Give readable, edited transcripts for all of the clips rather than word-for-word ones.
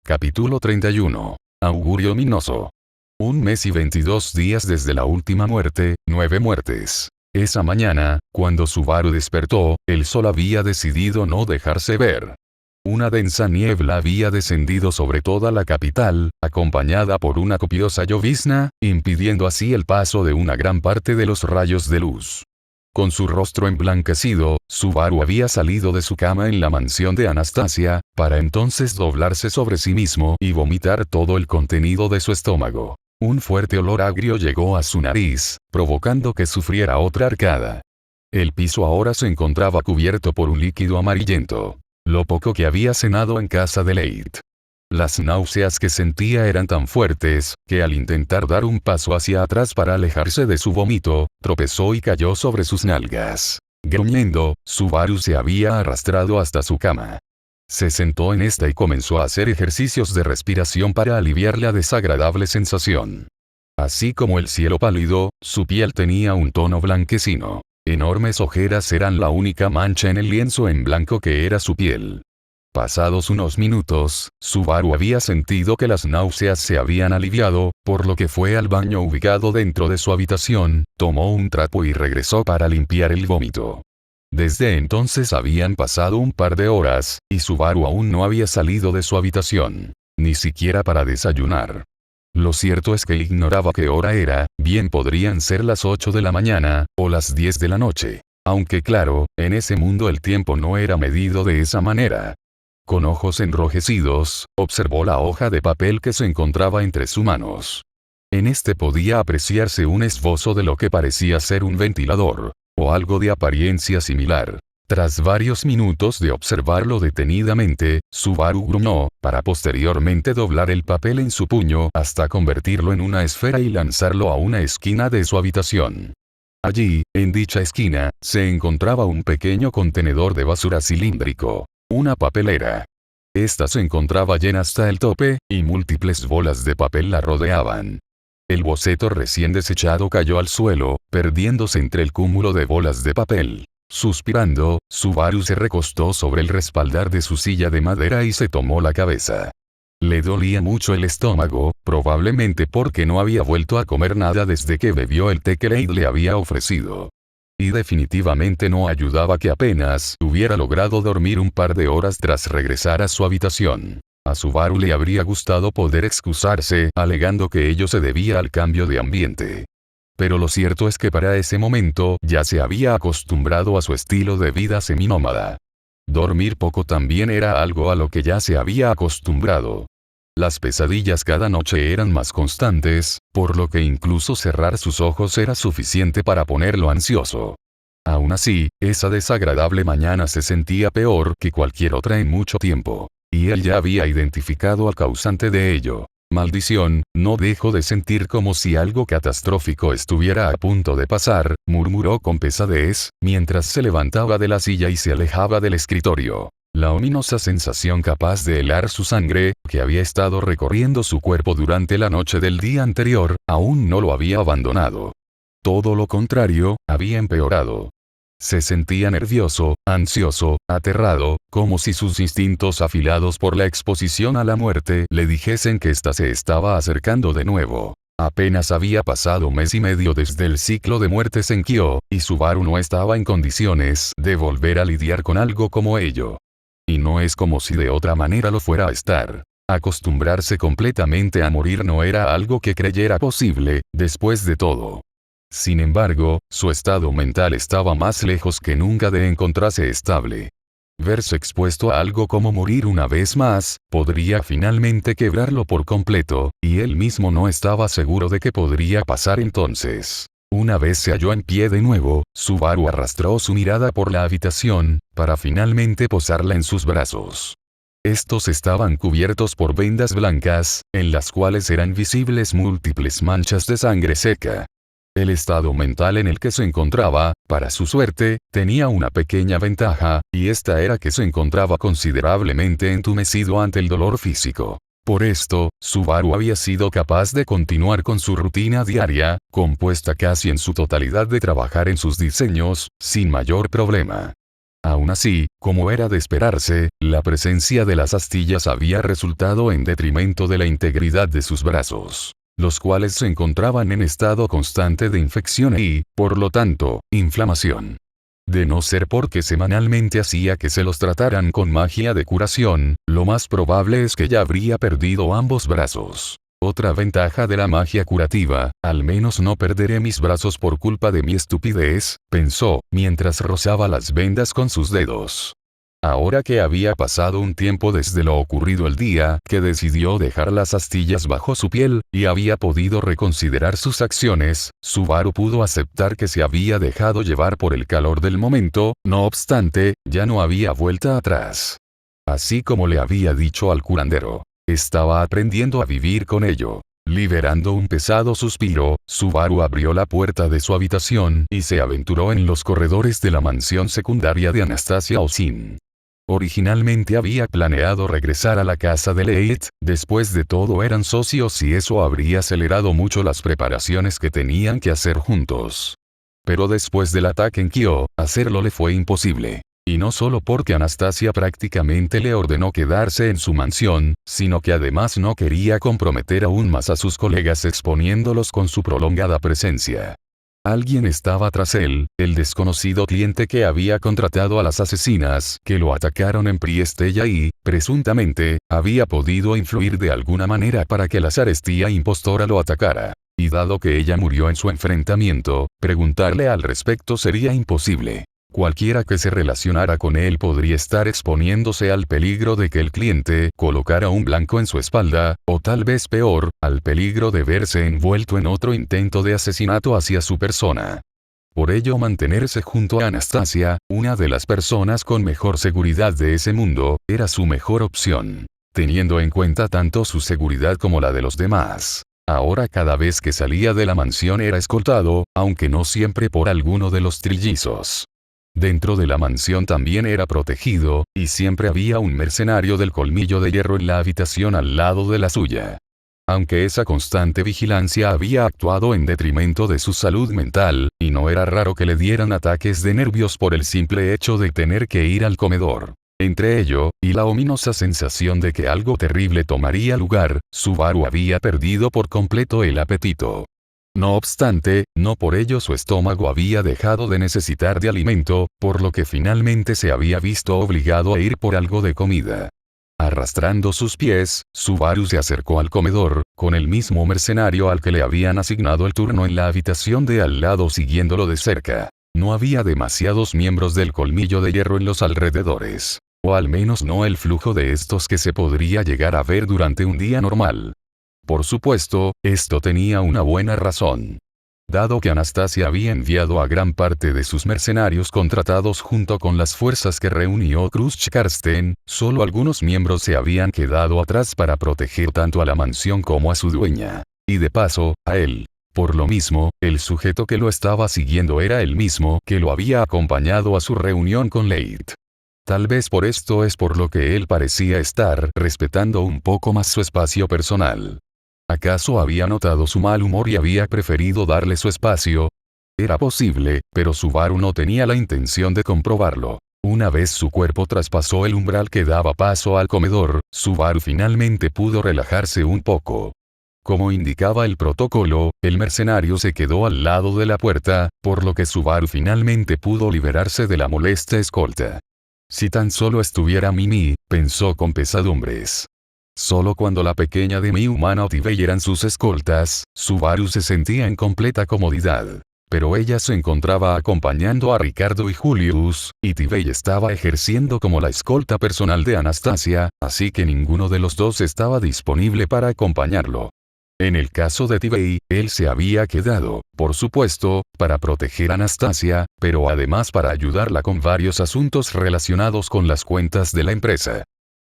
Capítulo 31. Augurio ominoso. 1 mes y 22 días desde la última muerte, 9 muertes. Esa mañana, cuando Subaru despertó, el sol había decidido no dejarse ver. Una densa niebla había descendido sobre toda la capital, acompañada por una copiosa llovizna, impidiendo así el paso de una gran parte de los rayos de luz. Con su rostro emblanquecido, Subaru había salido de su cama en la mansión de Anastasia, para entonces doblarse sobre sí mismo y vomitar todo el contenido de su estómago. Un fuerte olor agrio llegó a su nariz, provocando que sufriera otra arcada. El piso ahora se encontraba cubierto por un líquido amarillento. Lo poco que había cenado en casa de Leith. Las náuseas que sentía eran tan fuertes, que al intentar dar un paso hacia atrás para alejarse de su vómito, tropezó y cayó sobre sus nalgas. Gruñendo, Subaru se había arrastrado hasta su cama. Se sentó en esta y comenzó a hacer ejercicios de respiración para aliviar la desagradable sensación. Así como el cielo pálido, su piel tenía un tono blanquecino. Enormes ojeras eran la única mancha en el lienzo en blanco que era su piel. Pasados unos minutos, Subaru había sentido que las náuseas se habían aliviado, por lo que fue al baño ubicado dentro de su habitación, tomó un trapo y regresó para limpiar el vómito. Desde entonces habían pasado un par de horas, y Subaru aún no había salido de su habitación, ni siquiera para desayunar. Lo cierto es que ignoraba qué hora era, bien podrían ser las 8 de la mañana, o las 10 de la noche. Aunque claro, en ese mundo el tiempo no era medido de esa manera. Con ojos enrojecidos, observó la hoja de papel que se encontraba entre sus manos. En este podía apreciarse un esbozo de lo que parecía ser un ventilador, o algo de apariencia similar. Tras varios minutos de observarlo detenidamente, Subaru gruñó, para posteriormente doblar el papel en su puño hasta convertirlo en una esfera y lanzarlo a una esquina de su habitación. Allí, en dicha esquina, se encontraba un pequeño contenedor de basura cilíndrico. Una papelera. Esta se encontraba llena hasta el tope, y múltiples bolas de papel la rodeaban. El boceto recién desechado cayó al suelo, perdiéndose entre el cúmulo de bolas de papel. Suspirando, Subaru se recostó sobre el respaldar de su silla de madera y se tomó la cabeza. Le dolía mucho el estómago, probablemente porque no había vuelto a comer nada desde que bebió el té que Leith le había ofrecido. Y definitivamente no ayudaba que apenas hubiera logrado dormir un par de horas tras regresar a su habitación. A Subaru le habría gustado poder excusarse, alegando que ello se debía al cambio de ambiente. Pero lo cierto es que para ese momento ya se había acostumbrado a su estilo de vida seminómada. Dormir poco también era algo a lo que ya se había acostumbrado. Las pesadillas cada noche eran más constantes, por lo que incluso cerrar sus ojos era suficiente para ponerlo ansioso. Aún así, esa desagradable mañana se sentía peor que cualquier otra en mucho tiempo. Y él ya había identificado al causante de ello. Maldición, no dejo de sentir como si algo catastrófico estuviera a punto de pasar, murmuró con pesadez, mientras se levantaba de la silla y se alejaba del escritorio. La ominosa sensación capaz de helar su sangre, que había estado recorriendo su cuerpo durante la noche del día anterior, aún no lo había abandonado. Todo lo contrario, había empeorado. Se sentía nervioso, ansioso, aterrado, como si sus instintos afilados por la exposición a la muerte le dijesen que ésta se estaba acercando de nuevo. Apenas había pasado mes y medio desde el ciclo de muertes en Kyo, y Subaru no estaba en condiciones de volver a lidiar con algo como ello. Y no es como si de otra manera lo fuera a estar. Acostumbrarse completamente a morir no era algo que creyera posible, después de todo. Sin embargo, su estado mental estaba más lejos que nunca de encontrarse estable. Verse expuesto a algo como morir una vez más, podría finalmente quebrarlo por completo, y él mismo no estaba seguro de qué podría pasar entonces. Una vez se halló en pie de nuevo, Subaru arrastró su mirada por la habitación, para finalmente posarla en sus brazos. Estos estaban cubiertos por vendas blancas, en las cuales eran visibles múltiples manchas de sangre seca. El estado mental en el que se encontraba, para su suerte, tenía una pequeña ventaja, y esta era que se encontraba considerablemente entumecido ante el dolor físico. Por esto, Subaru había sido capaz de continuar con su rutina diaria, compuesta casi en su totalidad de trabajar en sus diseños, sin mayor problema. Aún así, como era de esperarse, la presencia de las astillas había resultado en detrimento de la integridad de sus brazos, los cuales se encontraban en estado constante de infección y, por lo tanto, inflamación. De no ser porque semanalmente hacía que se los trataran con magia de curación, lo más probable es que ya habría perdido ambos brazos. Otra ventaja de la magia curativa, al menos no perderé mis brazos por culpa de mi estupidez, pensó, mientras rozaba las vendas con sus dedos. Ahora que había pasado un tiempo desde lo ocurrido el día que decidió dejar las astillas bajo su piel, y había podido reconsiderar sus acciones, Subaru pudo aceptar que se había dejado llevar por el calor del momento, no obstante, ya no había vuelta atrás. Así como le había dicho al curandero. Estaba aprendiendo a vivir con ello. Liberando un pesado suspiro, Subaru abrió la puerta de su habitación y se aventuró en los corredores de la mansión secundaria de Anastasia Osin. Originalmente había planeado regresar a la casa de Leith, después de todo eran socios y eso habría acelerado mucho las preparaciones que tenían que hacer juntos. Pero después del ataque en Kyo, hacerlo le fue imposible. Y no solo porque Anastasia prácticamente le ordenó quedarse en su mansión, sino que además no quería comprometer aún más a sus colegas exponiéndolos con su prolongada presencia. Alguien estaba tras él, el desconocido cliente que había contratado a las asesinas que lo atacaron en Priestella y, presuntamente, había podido influir de alguna manera para que la Sarestía impostora lo atacara. Y dado que ella murió en su enfrentamiento, preguntarle al respecto sería imposible. Cualquiera que se relacionara con él podría estar exponiéndose al peligro de que el cliente colocara un blanco en su espalda, o tal vez peor, al peligro de verse envuelto en otro intento de asesinato hacia su persona. Por ello mantenerse junto a Anastasia, una de las personas con mejor seguridad de ese mundo, era su mejor opción. Teniendo en cuenta tanto su seguridad como la de los demás. Ahora cada vez que salía de la mansión era escoltado, aunque no siempre por alguno de los trillizos. Dentro de la mansión también era protegido, y siempre había un mercenario del colmillo de hierro en la habitación al lado de la suya. Aunque esa constante vigilancia había actuado en detrimento de su salud mental, y no era raro que le dieran ataques de nervios por el simple hecho de tener que ir al comedor. Entre ello, y la ominosa sensación de que algo terrible tomaría lugar, Subaru había perdido por completo el apetito. No obstante, no por ello su estómago había dejado de necesitar de alimento, por lo que finalmente se había visto obligado a ir por algo de comida. Arrastrando sus pies, Subaru se acercó al comedor, con el mismo mercenario al que le habían asignado el turno en la habitación de al lado siguiéndolo de cerca. No había demasiados miembros del colmillo de hierro en los alrededores. O al menos no el flujo de estos que se podría llegar a ver durante un día normal. Por supuesto, esto tenía una buena razón. Dado que Anastasia había enviado a gran parte de sus mercenarios contratados junto con las fuerzas que reunió Khrushchev Karsten, solo algunos miembros se habían quedado atrás para proteger tanto a la mansión como a su dueña. Y de paso, a él. Por lo mismo, el sujeto que lo estaba siguiendo era el mismo que lo había acompañado a su reunión con Leith. Tal vez por esto es por lo que él parecía estar respetando un poco más su espacio personal. ¿Acaso había notado su mal humor y había preferido darle su espacio? Era posible, pero Subaru no tenía la intención de comprobarlo. Una vez su cuerpo traspasó el umbral que daba paso al comedor, Subaru finalmente pudo relajarse un poco. Como indicaba el protocolo, el mercenario se quedó al lado de la puerta, por lo que Subaru finalmente pudo liberarse de la molesta escolta. Si tan solo estuviera Mimi, pensó con pesadumbres. Solo cuando la pequeña demi-humana o Tivei eran sus escoltas, Subaru se sentía en completa comodidad. Pero ella se encontraba acompañando a Ricardo y Julius, y Tivei estaba ejerciendo como la escolta personal de Anastasia, así que ninguno de los dos estaba disponible para acompañarlo. En el caso de Tivei, él se había quedado, por supuesto, para proteger a Anastasia, pero además para ayudarla con varios asuntos relacionados con las cuentas de la empresa.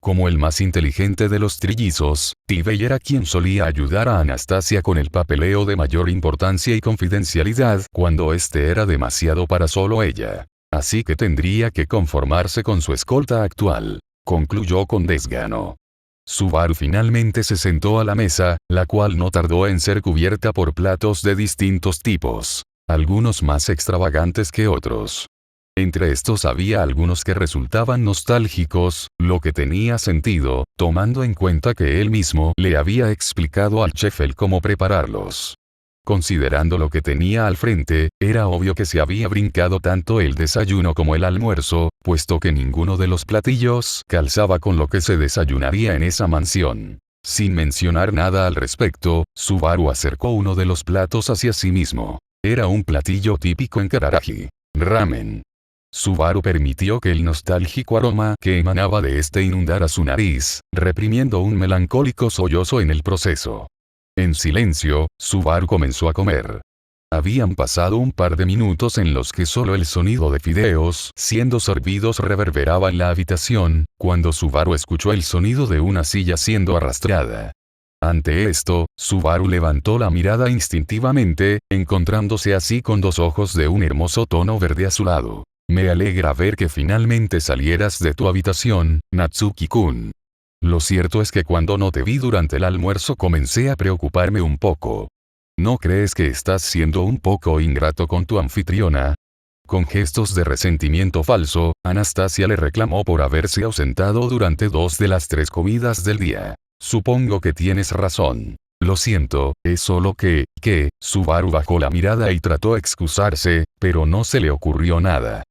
Como el más inteligente de los trillizos, Tivei era quien solía ayudar a Anastasia con el papeleo de mayor importancia y confidencialidad cuando este era demasiado para solo ella. Así que tendría que conformarse con su escolta actual. Concluyó con desgano. Subaru finalmente se sentó a la mesa, la cual no tardó en ser cubierta por platos de distintos tipos, algunos más extravagantes que otros. Entre estos había algunos que resultaban nostálgicos, lo que tenía sentido, tomando en cuenta que él mismo le había explicado al chef el cómo prepararlos. Considerando lo que tenía al frente, era obvio que se había brincado tanto el desayuno como el almuerzo, puesto que ninguno de los platillos calzaba con lo que se desayunaría en esa mansión. Sin mencionar nada al respecto, Subaru acercó uno de los platos hacia sí mismo. Era un platillo típico en Kararagi. Ramen. Subaru permitió que el nostálgico aroma que emanaba de este inundara su nariz, reprimiendo un melancólico sollozo en el proceso. En silencio, Subaru comenzó a comer. Habían pasado un par de minutos en los que solo el sonido de fideos siendo sorbidos reverberaba en la habitación, cuando Subaru escuchó el sonido de una silla siendo arrastrada. Ante esto, Subaru levantó la mirada instintivamente, encontrándose así con dos ojos de un hermoso tono verde azulado. Me alegra ver que finalmente salieras de tu habitación, Natsuki-kun. Lo cierto es que cuando no te vi durante el almuerzo comencé a preocuparme un poco. ¿No crees que estás siendo un poco ingrato con tu anfitriona? Con gestos de resentimiento falso, Anastasia le reclamó por haberse ausentado durante 2 de las 3 comidas del día. Supongo que tienes razón. Lo siento, es solo que, Subaru bajó la mirada y trató de excusarse, pero no se le ocurrió nada.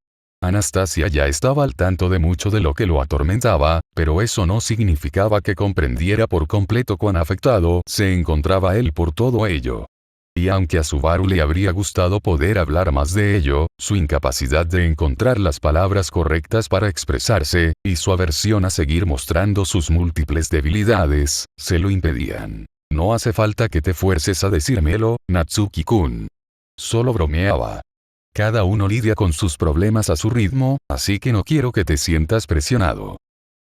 Anastasia ya estaba al tanto de mucho de lo que lo atormentaba, pero eso no significaba que comprendiera por completo cuán afectado se encontraba él por todo ello. Y aunque a Subaru le habría gustado poder hablar más de ello, su incapacidad de encontrar las palabras correctas para expresarse, y su aversión a seguir mostrando sus múltiples debilidades, se lo impedían. No hace falta que te fuerces a decírmelo, Natsuki-kun. Solo bromeaba. Cada uno lidia con sus problemas a su ritmo, así que no quiero que te sientas presionado.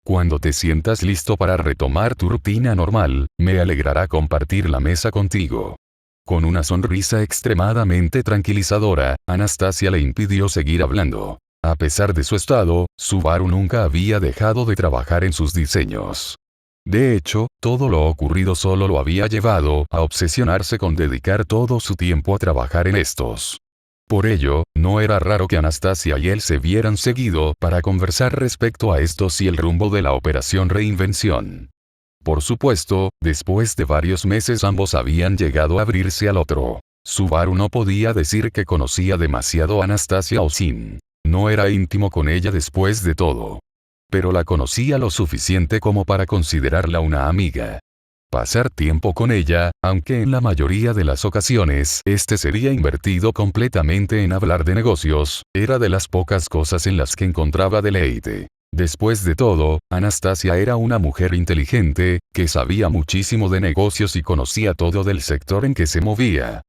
Cuando te sientas listo para retomar tu rutina normal, me alegrará compartir la mesa contigo. Con una sonrisa extremadamente tranquilizadora, Anastasia le impidió seguir hablando. A pesar de su estado, Subaru nunca había dejado de trabajar en sus diseños. De hecho, todo lo ocurrido solo lo había llevado a obsesionarse con dedicar todo su tiempo a trabajar en estos. Por ello, no era raro que Anastasia y él se vieran seguido para conversar respecto a estos y el rumbo de la operación reinvención. Por supuesto, después de varios meses ambos habían llegado a abrirse al otro. Subaru no podía decir que conocía demasiado a Anastasia Osin. No era íntimo con ella después de todo. Pero la conocía lo suficiente como para considerarla una amiga. Pasar tiempo con ella, aunque en la mayoría de las ocasiones este sería invertido completamente en hablar de negocios, era de las pocas cosas en las que encontraba deleite. Después de todo, Anastasia era una mujer inteligente, que sabía muchísimo de negocios y conocía todo del sector en que se movía.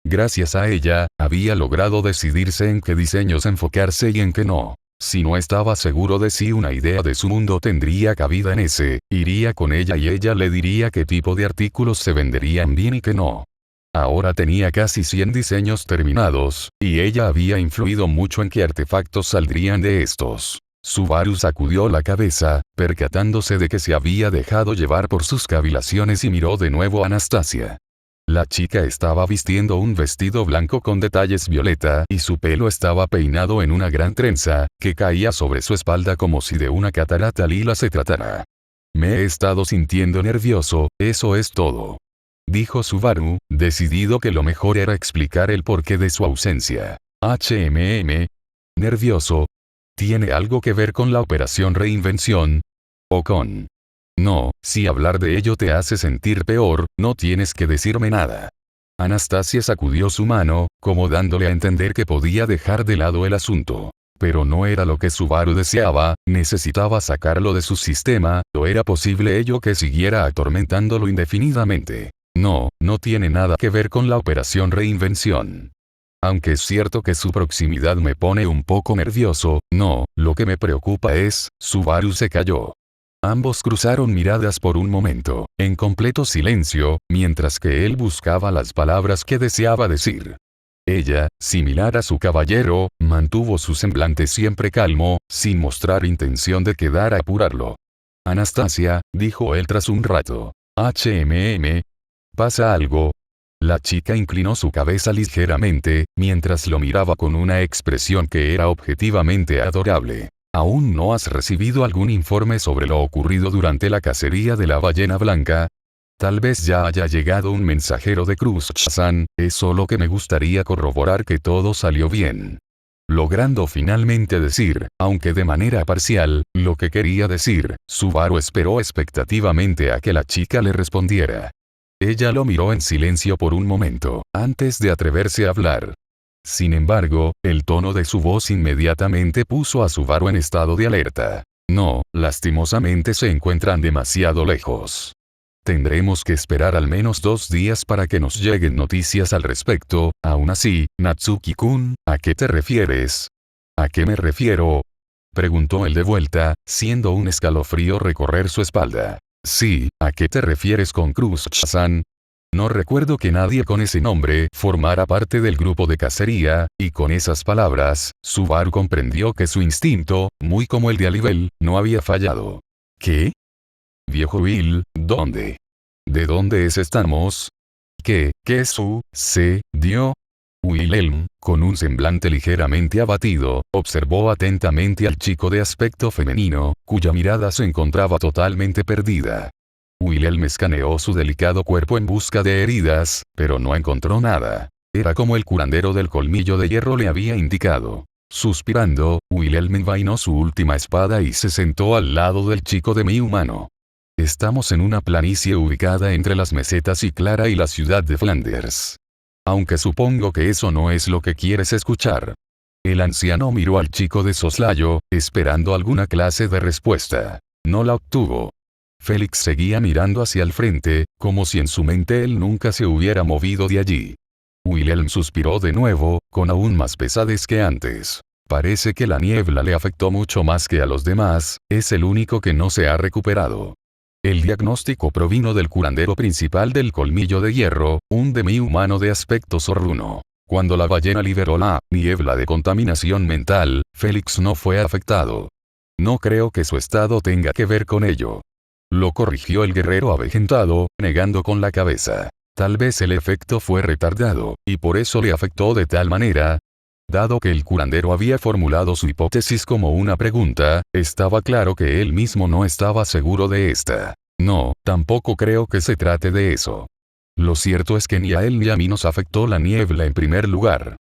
Gracias a ella, había logrado decidirse en qué diseños enfocarse y en qué no. Si no estaba seguro de si una idea de su mundo tendría cabida en ese, iría con ella y ella le diría qué tipo de artículos se venderían bien y qué no. Ahora tenía casi 100 diseños terminados, y ella había influido mucho en qué artefactos saldrían de estos. Subaru sacudió la cabeza, percatándose de que se había dejado llevar por sus cavilaciones y miró de nuevo a Anastasia. La chica estaba vistiendo un vestido blanco con detalles violeta y su pelo estaba peinado en una gran trenza, que caía sobre su espalda como si de una catarata lila se tratara. Me he estado sintiendo nervioso, eso es todo. Dijo Subaru, decidido que lo mejor era explicar el porqué de su ausencia. Nervioso. ¿Tiene algo que ver con la operación reinvención? ¿O con? No, si hablar de ello te hace sentir peor, no tienes que decirme nada. Anastasia sacudió su mano, como dándole a entender que podía dejar de lado el asunto. Pero no era lo que Subaru deseaba, necesitaba sacarlo de su sistema, o era posible ello que siguiera atormentándolo indefinidamente. No, no tiene nada que ver con la operación reinvención. Aunque es cierto que su proximidad me pone un poco nervioso, no, lo que me preocupa es, Subaru se calló. Ambos cruzaron miradas por un momento, en completo silencio, mientras que él buscaba las palabras que deseaba decir. Ella, similar a su caballero, mantuvo su semblante siempre calmo, sin mostrar intención de quedar a apurarlo. Anastasia, dijo él tras un rato. ¿Pasa algo? La chica inclinó su cabeza ligeramente, mientras lo miraba con una expresión que era objetivamente adorable. ¿Aún no has recibido algún informe sobre lo ocurrido durante la cacería de la ballena blanca? Tal vez ya haya llegado un mensajero de Cruz-chan, es solo que me gustaría corroborar que todo salió bien. Logrando finalmente decir, aunque de manera parcial, lo que quería decir, Subaru esperó expectativamente a que la chica le respondiera. Ella lo miró en silencio por un momento, antes de atreverse a hablar. Sin embargo, el tono de su voz inmediatamente puso a Subaru en estado de alerta. No, lastimosamente se encuentran demasiado lejos. Tendremos que esperar al menos 2 días para que nos lleguen noticias al respecto. Aún así, Natsuki-kun, ¿a qué te refieres? ¿A qué me refiero? Preguntó él de vuelta, siendo un escalofrío recorrer su espalda. Sí, ¿a qué te refieres con Cruz-chan? No recuerdo que nadie con ese nombre formara parte del grupo de cacería, y con esas palabras, Subaru comprendió que su instinto, muy como el de Alibel, no había fallado. ¿Qué? Viejo Will, ¿dónde? ¿De dónde estamos? ¿Qué dio? Wilhelm, con un semblante ligeramente abatido, observó atentamente al chico de aspecto femenino, cuya mirada se encontraba totalmente perdida. Wilhelm escaneó su delicado cuerpo en busca de heridas, pero no encontró nada. Era como el curandero del colmillo de hierro le había indicado. Suspirando, Wilhelm envainó su última espada y se sentó al lado del chico de mi humano. Estamos en una planicie ubicada entre las mesetas y Clara y la ciudad de Flanders. Aunque supongo que eso no es lo que quieres escuchar. El anciano miró al chico de soslayo, esperando alguna clase de respuesta. No la obtuvo. Félix seguía mirando hacia el frente, como si en su mente él nunca se hubiera movido de allí. Wilhelm suspiró de nuevo, con aún más pesadez que antes. Parece que la niebla le afectó mucho más que a los demás, es el único que no se ha recuperado. El diagnóstico provino del curandero principal del colmillo de hierro, un demi-humano de aspecto zorruno. Cuando la ballena liberó la niebla de contaminación mental, Félix no fue afectado. No creo que su estado tenga que ver con ello. Lo corrigió el guerrero avejentado, negando con la cabeza. Tal vez el efecto fue retardado, y por eso le afectó de tal manera. Dado que el curandero había formulado su hipótesis como una pregunta, estaba claro que él mismo no estaba seguro de esta. No, tampoco creo que se trate de eso. Lo cierto es que ni a él ni a mí nos afectó la niebla en primer lugar.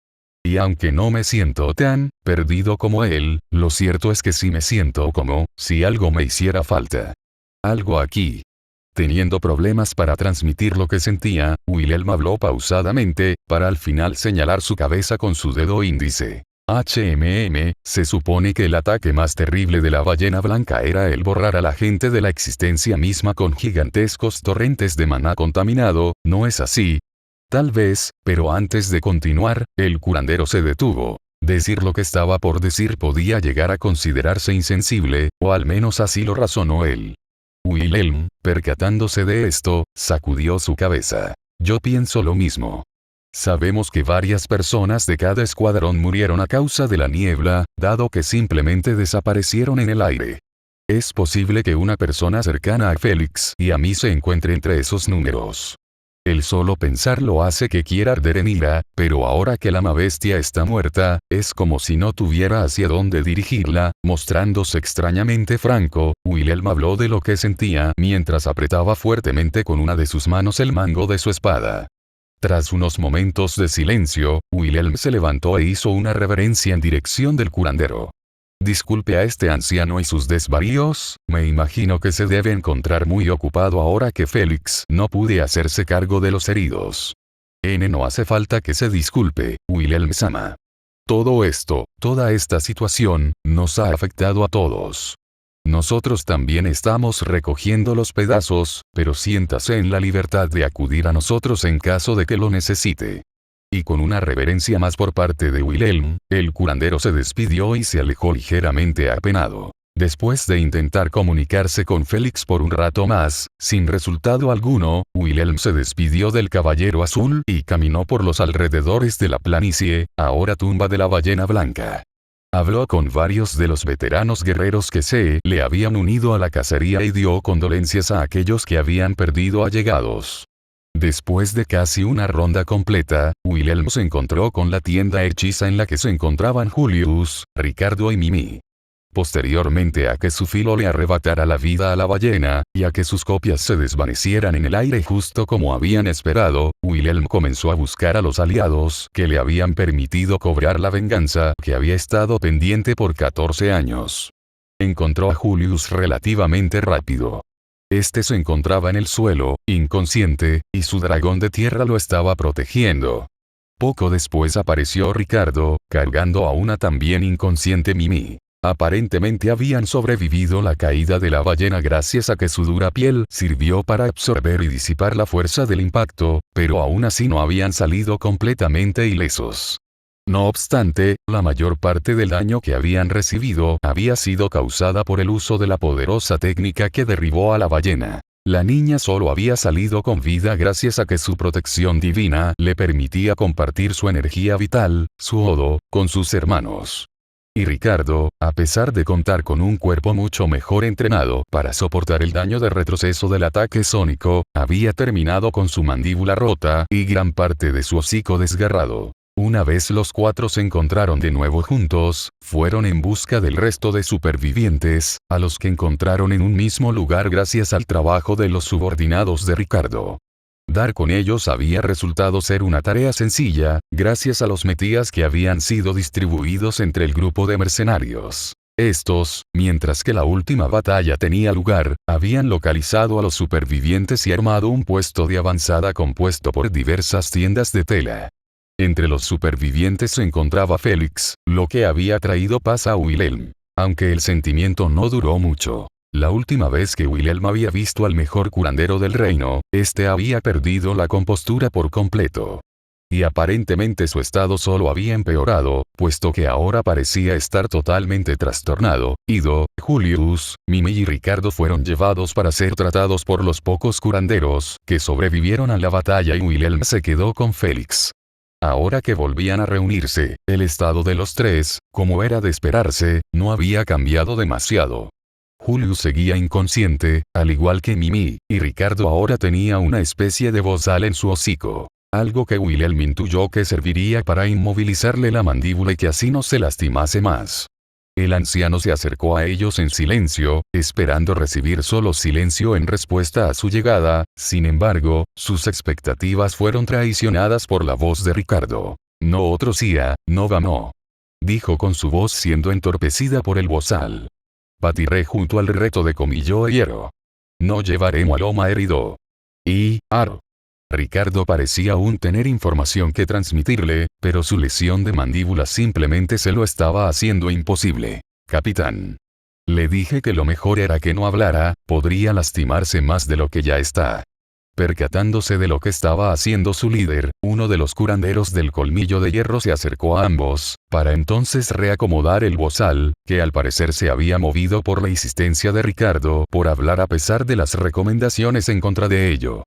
Y aunque no me siento tan perdido como él, lo cierto es que sí me siento como si algo me hiciera falta. Algo aquí. Teniendo problemas para transmitir lo que sentía, Wilhelm habló pausadamente, para al final señalar su cabeza con su dedo índice. Se supone que el ataque más terrible de la ballena blanca era el borrar a la gente de la existencia misma con gigantescos torrentes de maná contaminado, ¿no es así? Tal vez, pero antes de continuar, el curandero se detuvo. Decir lo que estaba por decir podía llegar a considerarse insensible, o al menos así lo razonó él. Wilhelm, percatándose de esto, sacudió su cabeza. Yo pienso lo mismo. Sabemos que varias personas de cada escuadrón murieron a causa de la niebla, dado que simplemente desaparecieron en el aire. Es posible que una persona cercana a Félix y a mí se encuentre entre esos números. El solo pensarlo hace que quiera arder en ira, pero ahora que la bestia está muerta, es como si no tuviera hacia dónde dirigirla. Mostrándose extrañamente franco, Wilhelm habló de lo que sentía mientras apretaba fuertemente con una de sus manos el mango de su espada. Tras unos momentos de silencio, Wilhelm se levantó e hizo una reverencia en dirección del curandero. Disculpe a este anciano y sus desvaríos, me imagino que se debe encontrar muy ocupado ahora que Félix no pude hacerse cargo de los heridos. No hace falta que se disculpe, Wilhelm-sama. Todo esto, toda esta situación, nos ha afectado a todos. Nosotros también estamos recogiendo los pedazos, pero siéntase en la libertad de acudir a nosotros en caso de que lo necesite. Y con una reverencia más por parte de Wilhelm, el curandero se despidió y se alejó ligeramente apenado. Después de intentar comunicarse con Félix por un rato más, sin resultado alguno, Wilhelm se despidió del caballero azul y caminó por los alrededores de la planicie, ahora tumba de la ballena blanca. Habló con varios de los veteranos guerreros que se le habían unido a la cacería y dio condolencias a aquellos que habían perdido allegados. Después de casi una ronda completa, Wilhelm se encontró con la tienda hechiza en la que se encontraban Julius, Ricardo y Mimi. Posteriormente a que su filo le arrebatara la vida a la ballena, y a que sus copias se desvanecieran en el aire justo como habían esperado, Wilhelm comenzó a buscar a los aliados que le habían permitido cobrar la venganza que había estado pendiente por 14 años. Encontró a Julius relativamente rápido. Este se encontraba en el suelo, inconsciente, y su dragón de tierra lo estaba protegiendo. Poco después apareció Ricardo, cargando a una también inconsciente Mimi. Aparentemente habían sobrevivido la caída de la ballena gracias a que su dura piel sirvió para absorber y disipar la fuerza del impacto, pero aún así no habían salido completamente ilesos. No obstante, la mayor parte del daño que habían recibido había sido causada por el uso de la poderosa técnica que derribó a la ballena. La niña solo había salido con vida gracias a que su protección divina le permitía compartir su energía vital, su odo, con sus hermanos. Y Ricardo, a pesar de contar con un cuerpo mucho mejor entrenado para soportar el daño de retroceso del ataque sónico, había terminado con su mandíbula rota y gran parte de su hocico desgarrado. Una vez los cuatro se encontraron de nuevo juntos, fueron en busca del resto de supervivientes, a los que encontraron en un mismo lugar gracias al trabajo de los subordinados de Ricardo. Dar con ellos había resultado ser una tarea sencilla, gracias a los metías que habían sido distribuidos entre el grupo de mercenarios. Estos, mientras que la última batalla tenía lugar, habían localizado a los supervivientes y armado un puesto de avanzada compuesto por diversas tiendas de tela. Entre los supervivientes se encontraba Félix, lo que había traído paz a Wilhelm. Aunque el sentimiento no duró mucho. La última vez que Wilhelm había visto al mejor curandero del reino, este había perdido la compostura por completo. Y aparentemente su estado solo había empeorado, puesto que ahora parecía estar totalmente trastornado. Ido, Julius, Mimi y Ricardo fueron llevados para ser tratados por los pocos curanderos que sobrevivieron a la batalla y Wilhelm se quedó con Félix. Ahora que volvían a reunirse, el estado de los tres, como era de esperarse, no había cambiado demasiado. Julius seguía inconsciente, al igual que Mimi, y Ricardo ahora tenía una especie de bozal en su hocico. Algo que Wilhelm intuyó que serviría para inmovilizarle la mandíbula y que así no se lastimase más. El anciano se acercó a ellos en silencio, esperando recibir solo silencio en respuesta a su llegada. Sin embargo, sus expectativas fueron traicionadas por la voz de Ricardo. No otro sia, no vamos. Dijo con su voz siendo entorpecida por el bozal. Batiré junto al reto de comillo e hierro. No llevaremos a loma herido. Ricardo parecía aún tener información que transmitirle, pero su lesión de mandíbula simplemente se lo estaba haciendo imposible. Capitán. Le dije que lo mejor era que no hablara, podría lastimarse más de lo que ya está. Percatándose de lo que estaba haciendo su líder, uno de los curanderos del colmillo de hierro se acercó a ambos, para entonces reacomodar el bozal, que al parecer se había movido por la insistencia de Ricardo por hablar a pesar de las recomendaciones en contra de ello.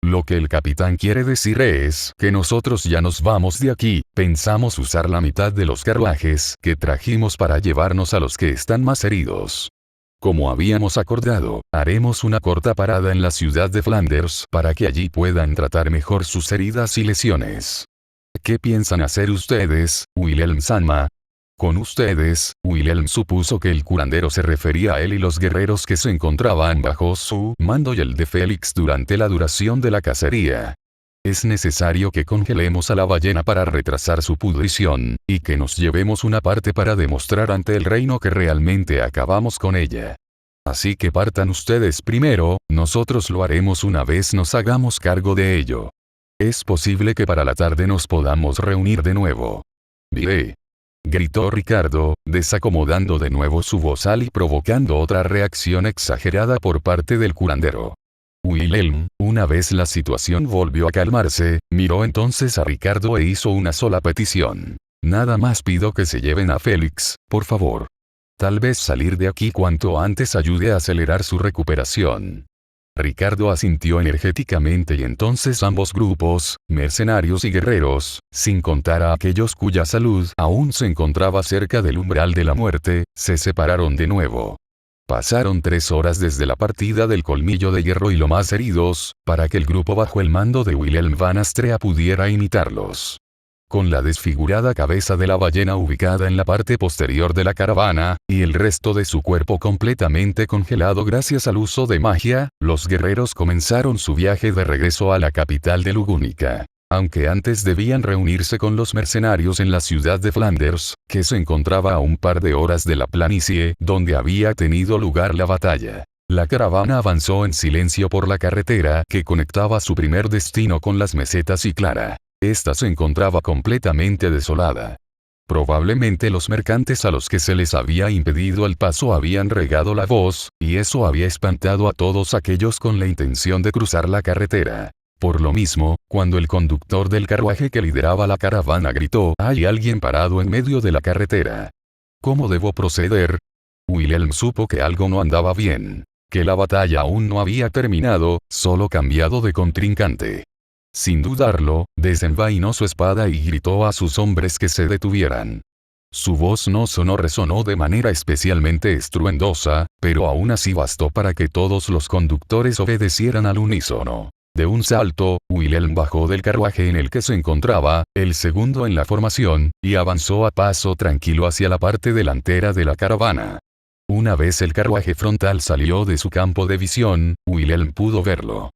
Lo que el capitán quiere decir es que nosotros ya nos vamos de aquí, pensamos usar la mitad de los carruajes que trajimos para llevarnos a los que están más heridos. Como habíamos acordado, haremos una corta parada en la ciudad de Flanders para que allí puedan tratar mejor sus heridas y lesiones. ¿Qué piensan hacer ustedes, Wilhelm-sama? Con ustedes, Wilhelm supuso que el curandero se refería a él y los guerreros que se encontraban bajo su mando y el de Félix durante la duración de la cacería. Es necesario que congelemos a la ballena para retrasar su pudrición, y que nos llevemos una parte para demostrar ante el reino que realmente acabamos con ella. Así que partan ustedes primero, nosotros lo haremos una vez nos hagamos cargo de ello. Es posible que para la tarde nos podamos reunir de nuevo. Diré. Gritó Ricardo, desacomodando de nuevo su bozal y provocando otra reacción exagerada por parte del curandero. Wilhelm, una vez la situación volvió a calmarse, miró entonces a Ricardo e hizo una sola petición. Nada más pido que se lleven a Félix, por favor. Tal vez salir de aquí cuanto antes ayude a acelerar su recuperación. Ricardo asintió energéticamente y entonces ambos grupos, mercenarios y guerreros, sin contar a aquellos cuya salud aún se encontraba cerca del umbral de la muerte, se separaron de nuevo. Pasaron 3 horas desde la partida del Colmillo de Hierro y lo más heridos, para que el grupo bajo el mando de Wilhelm Van Astrea pudiera imitarlos. Con la desfigurada cabeza de la ballena ubicada en la parte posterior de la caravana, y el resto de su cuerpo completamente congelado gracias al uso de magia, los guerreros comenzaron su viaje de regreso a la capital de Lugúnica. Aunque antes debían reunirse con los mercenarios en la ciudad de Flanders, que se encontraba a un par de horas de la planicie donde había tenido lugar la batalla. La caravana avanzó en silencio por la carretera que conectaba su primer destino con las mesetas y Clara. Esta se encontraba completamente desolada. Probablemente los mercantes a los que se les había impedido el paso habían regado la voz, y eso había espantado a todos aquellos con la intención de cruzar la carretera. Por lo mismo, cuando el conductor del carruaje que lideraba la caravana gritó, «¡Hay alguien parado en medio de la carretera! ¿Cómo debo proceder?», Wilhelm supo que algo no andaba bien. Que la batalla aún no había terminado, solo cambiado de contrincante. Sin dudarlo, desenvainó su espada y gritó a sus hombres que se detuvieran. Su voz no resonó de manera especialmente estruendosa, pero aún así bastó para que todos los conductores obedecieran al unísono. De un salto, Wilhelm bajó del carruaje en el que se encontraba, el segundo en la formación, y avanzó a paso tranquilo hacia la parte delantera de la caravana. Una vez el carruaje frontal salió de su campo de visión, Wilhelm pudo verlo.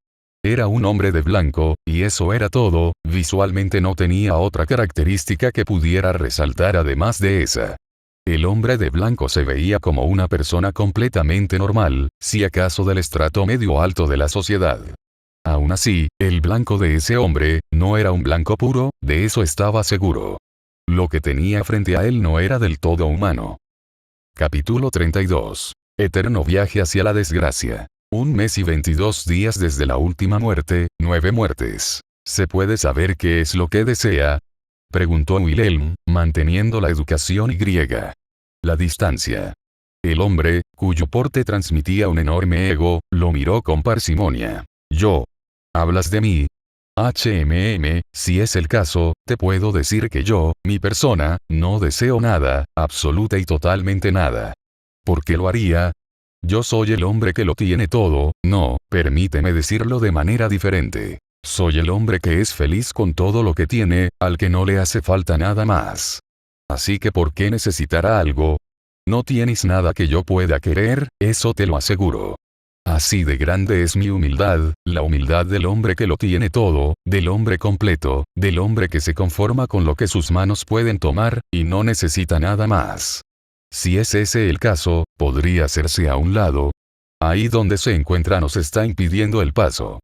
Era un hombre de blanco, y eso era todo, visualmente no tenía otra característica que pudiera resaltar además de esa. El hombre de blanco se veía como una persona completamente normal, si acaso del estrato medio alto de la sociedad. Aún así, el blanco de ese hombre, no era un blanco puro, de eso estaba seguro. Lo que tenía frente a él no era del todo humano. Capítulo 32. Eterno viaje hacia la desgracia. 1 mes y 22 días desde la última muerte, 9 muertes. ¿Se puede saber qué es lo que desea?, preguntó Wilhelm, manteniendo la educación griega. La distancia. El hombre, cuyo porte transmitía un enorme ego, lo miró con parsimonia. Yo. ¿Hablas de mí? Si es el caso, te puedo decir que yo, mi persona, no deseo nada, absoluta y totalmente nada. ¿Por qué lo haría? Yo soy el hombre que lo tiene todo, no, permíteme decirlo de manera diferente. Soy el hombre que es feliz con todo lo que tiene, al que no le hace falta nada más. Así que ¿por qué necesitará algo? No tienes nada que yo pueda querer, eso te lo aseguro. Así de grande es mi humildad, la humildad del hombre que lo tiene todo, del hombre completo, del hombre que se conforma con lo que sus manos pueden tomar, y no necesita nada más. Si es ese el caso, podría hacerse a un lado. Ahí donde se encuentra nos está impidiendo el paso.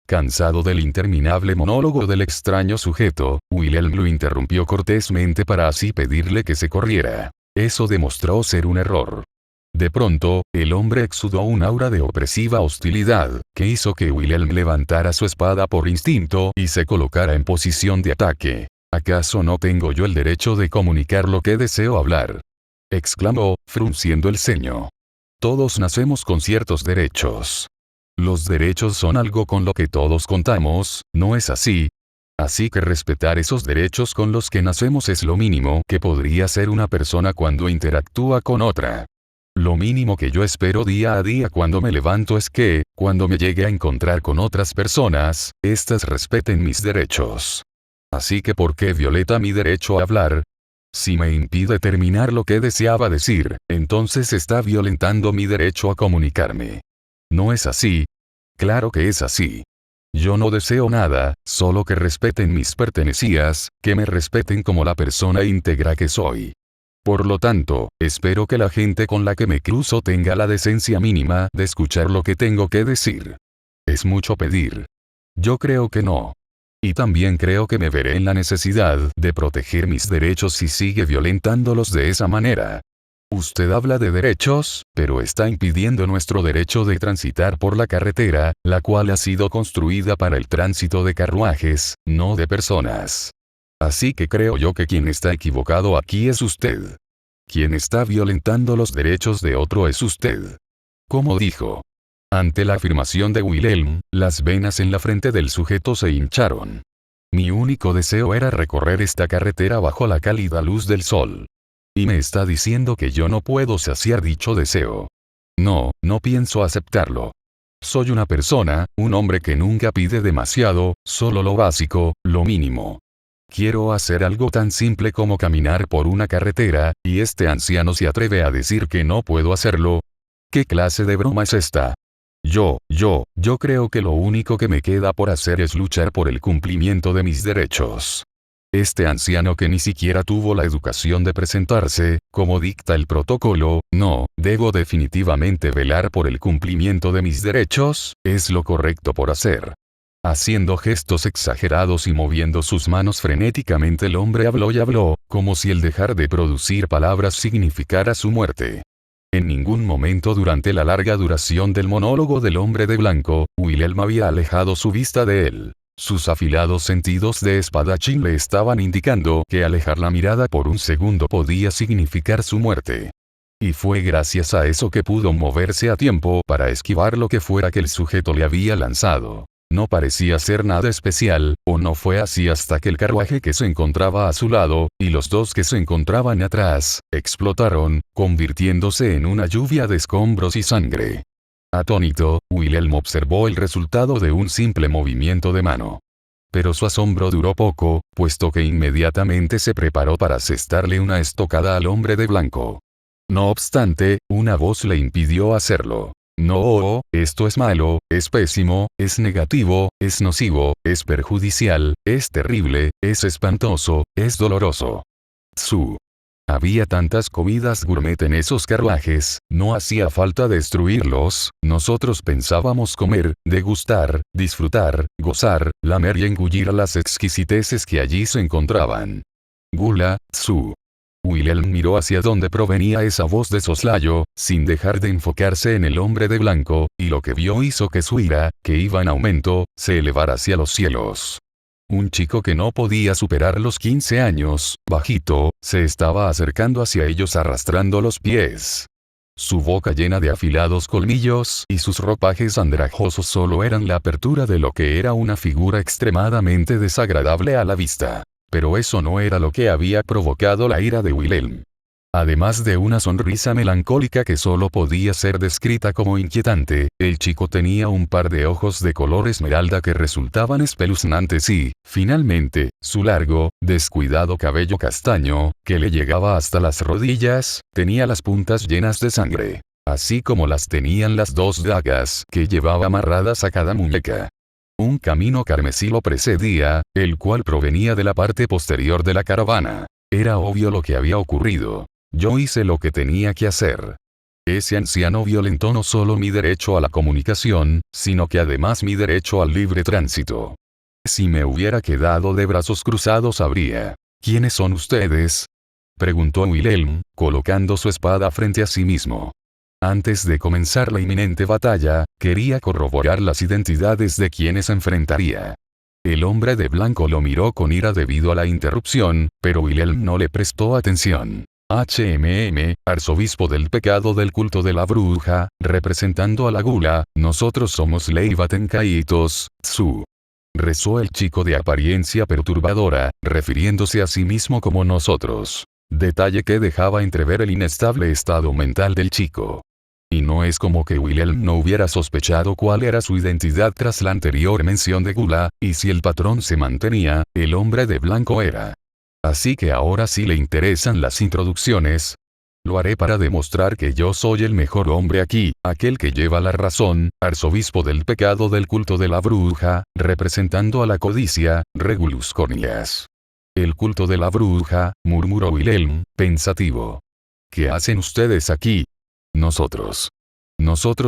Cansado del interminable monólogo del extraño sujeto, Wilhelm lo interrumpió cortésmente para así pedirle que se corriera. Eso demostró ser un error. De pronto, el hombre exudó un aura de opresiva hostilidad, que hizo que Wilhelm levantara su espada por instinto y se colocara en posición de ataque. ¿Acaso no tengo yo el derecho de comunicar lo que deseo hablar?, exclamó, frunciendo el ceño. Todos nacemos con ciertos derechos. Los derechos son algo con lo que todos contamos, ¿no es así? Así que respetar esos derechos con los que nacemos es lo mínimo que podría hacer una persona cuando interactúa con otra. Lo mínimo que yo espero día a día cuando me levanto es que, cuando me llegue a encontrar con otras personas, éstas respeten mis derechos. Así que ¿por qué violenta mi derecho a hablar? Si me impide terminar lo que deseaba decir, entonces está violentando mi derecho a comunicarme. ¿No es así? Claro que es así. Yo no deseo nada, solo que respeten mis pertenencias, que me respeten como la persona íntegra que soy. Por lo tanto, espero que la gente con la que me cruzo tenga la decencia mínima de escuchar lo que tengo que decir. ¿Es mucho pedir? Yo creo que no. Y también creo que me veré en la necesidad de proteger mis derechos si sigue violentándolos de esa manera. Usted habla de derechos, pero está impidiendo nuestro derecho de transitar por la carretera, la cual ha sido construida para el tránsito de carruajes, no de personas. Así que creo yo que quien está equivocado aquí es usted. Quien está violentando los derechos de otro es usted. ¿Cómo dijo? Ante la afirmación de Wilhelm, las venas en la frente del sujeto se hincharon. Mi único deseo era recorrer esta carretera bajo la cálida luz del sol. Y me está diciendo que yo no puedo saciar dicho deseo. No, no pienso aceptarlo. Soy una persona, un hombre que nunca pide demasiado, solo lo básico, lo mínimo. Quiero hacer algo tan simple como caminar por una carretera, y este anciano se atreve a decir que no puedo hacerlo. ¿Qué clase de broma es esta? Yo creo que lo único que me queda por hacer es luchar por el cumplimiento de mis derechos. Este anciano que ni siquiera tuvo la educación de presentarse, como dicta el protocolo, no, debo definitivamente velar por el cumplimiento de mis derechos, es lo correcto por hacer. Haciendo gestos exagerados y moviendo sus manos frenéticamente, el hombre habló y habló, como si el dejar de producir palabras significara su muerte. En ningún momento durante la larga duración del monólogo del hombre de blanco, Wilhelm había alejado su vista de él. Sus afilados sentidos de espadachín le estaban indicando que alejar la mirada por un segundo podía significar su muerte. Y fue gracias a eso que pudo moverse a tiempo para esquivar lo que fuera que el sujeto le había lanzado. No parecía ser nada especial, o no fue así hasta que el carruaje que se encontraba a su lado, y los dos que se encontraban atrás, explotaron, convirtiéndose en una lluvia de escombros y sangre. Atónito, Wilhelm observó el resultado de un simple movimiento de mano. Pero su asombro duró poco, puesto que inmediatamente se preparó para asestarle una estocada al hombre de blanco. No obstante, una voz le impidió hacerlo. No, esto es malo, es pésimo, es negativo, es nocivo, es perjudicial, es terrible, es espantoso, es doloroso. Tsu. Había tantas comidas gourmet en esos carruajes, no hacía falta destruirlos, nosotros pensábamos comer, degustar, disfrutar, gozar, lamer y engullir las exquisiteces que allí se encontraban. Gula, tsu. Wilhelm miró hacia donde provenía esa voz de soslayo, sin dejar de enfocarse en el hombre de blanco, y lo que vio hizo que su ira, que iba en aumento, se elevara hacia los cielos. Un chico que no podía superar los 15 años, bajito, se estaba acercando hacia ellos arrastrando los pies. Su boca llena de afilados colmillos y sus ropajes andrajosos solo eran la apertura de lo que era una figura extremadamente desagradable a la vista. Pero eso no era lo que había provocado la ira de Wilhelm. Además de una sonrisa melancólica que solo podía ser descrita como inquietante, el chico tenía un par de ojos de color esmeralda que resultaban espeluznantes y, finalmente, su largo, descuidado cabello castaño, que le llegaba hasta las rodillas, tenía las puntas llenas de sangre. Así como las tenían las dos dagas que llevaba amarradas a cada muñeca. Un camino carmesí lo precedía, el cual provenía de la parte posterior de la caravana. Era obvio lo que había ocurrido. Yo hice lo que tenía que hacer. Ese anciano violentó no solo mi derecho a la comunicación, sino que además mi derecho al libre tránsito. Si me hubiera quedado de brazos cruzados habría. ¿Quiénes son ustedes?, preguntó Wilhelm, colocando su espada frente a sí mismo. Antes de comenzar la inminente batalla, quería corroborar las identidades de quienes enfrentaría. El hombre de blanco lo miró con ira debido a la interrupción, pero Wilhelm no le prestó atención. Arzobispo del pecado del culto de la bruja, representando a la gula, nosotros somos Leivatenkaitos, Tsu. Rezó el chico de apariencia perturbadora, refiriéndose a sí mismo como nosotros. Detalle que dejaba entrever el inestable estado mental del chico. Y no es como que Wilhelm no hubiera sospechado cuál era su identidad tras la anterior mención de gula, y si el patrón se mantenía, el hombre de blanco era. Así que ahora sí le interesan las introducciones. Lo haré para demostrar que yo soy el mejor hombre aquí, aquel que lleva la razón, arzobispo del pecado del culto de la bruja, representando a la codicia, Regulus Cornelius. El culto de la bruja, murmuró Wilhelm, pensativo. ¿Qué hacen ustedes aquí? Nosotros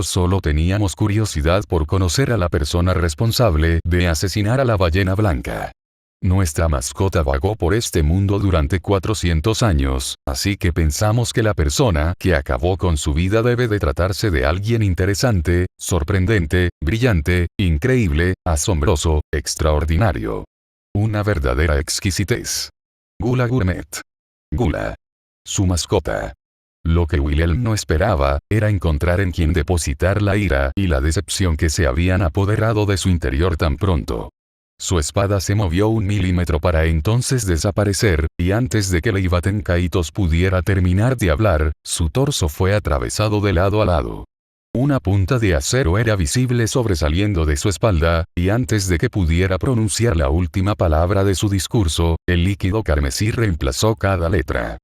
solo teníamos curiosidad por conocer a la persona responsable de asesinar a la ballena blanca. Nuestra mascota vagó por este mundo durante 400 años, así que pensamos que la persona que acabó con su vida debe de tratarse de alguien interesante, sorprendente, brillante, increíble, asombroso, extraordinario. Una verdadera exquisitez. Gula Gourmet. Gula. Su mascota. Lo que Wilhelm no esperaba, era encontrar en quien depositar la ira y la decepción que se habían apoderado de su interior tan pronto. Su espada se movió 1 milímetro para entonces desaparecer, y antes de que Leivatenkaitos pudiera terminar de hablar, su torso fue atravesado de lado a lado. Una punta de acero era visible sobresaliendo de su espalda, y antes de que pudiera pronunciar la última palabra de su discurso, el líquido carmesí reemplazó cada letra.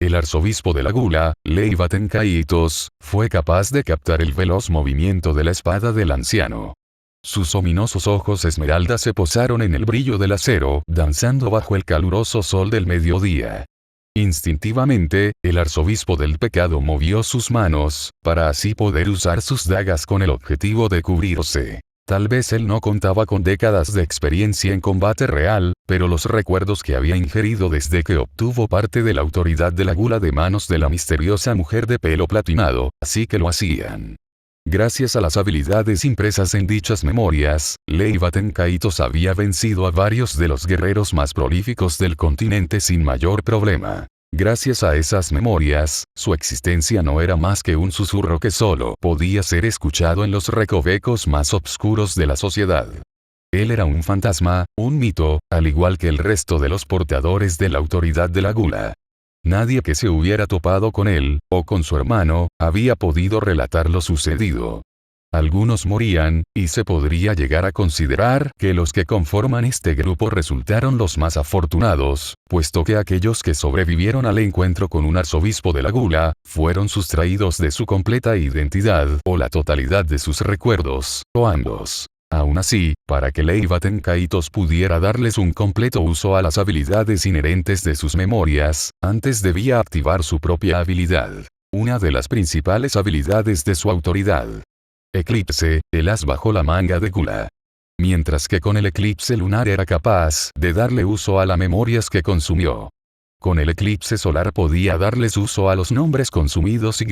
El arzobispo de la Gula, Leiva Tenkaitos, fue capaz de captar el veloz movimiento de la espada del anciano. Sus ominosos ojos esmeralda se posaron en el brillo del acero, danzando bajo el caluroso sol del mediodía. Instintivamente, el arzobispo del pecado movió sus manos, para así poder usar sus dagas con el objetivo de cubrirse. Tal vez él no contaba con décadas de experiencia en combate real, pero los recuerdos que había ingerido desde que obtuvo parte de la autoridad de la Gula de manos de la misteriosa mujer de pelo platinado, así que lo hacían. Gracias a las habilidades impresas en dichas memorias, Leiva Tenkaitos había vencido a varios de los guerreros más prolíficos del continente sin mayor problema. Gracias a esas memorias, su existencia no era más que un susurro que solo podía ser escuchado en los recovecos más oscuros de la sociedad. Él era un fantasma, un mito, al igual que el resto de los portadores de la autoridad de la Gula. Nadie que se hubiera topado con él, o con su hermano, había podido relatar lo sucedido. Algunos morían, y se podría llegar a considerar que los que conforman este grupo resultaron los más afortunados, puesto que aquellos que sobrevivieron al encuentro con un arzobispo de la Gula, fueron sustraídos de su completa identidad, o la totalidad de sus recuerdos, o ambos. Aún así, para que Leiva Tenkaitos pudiera darles un completo uso a las habilidades inherentes de sus memorias, antes debía activar su propia habilidad. Una de las principales habilidades de su autoridad. Eclipse, el as bajo la manga de Gula. Mientras que con el eclipse lunar era capaz de darle uso a las memorias que consumió. Con el eclipse solar podía darles uso a los nombres consumidos y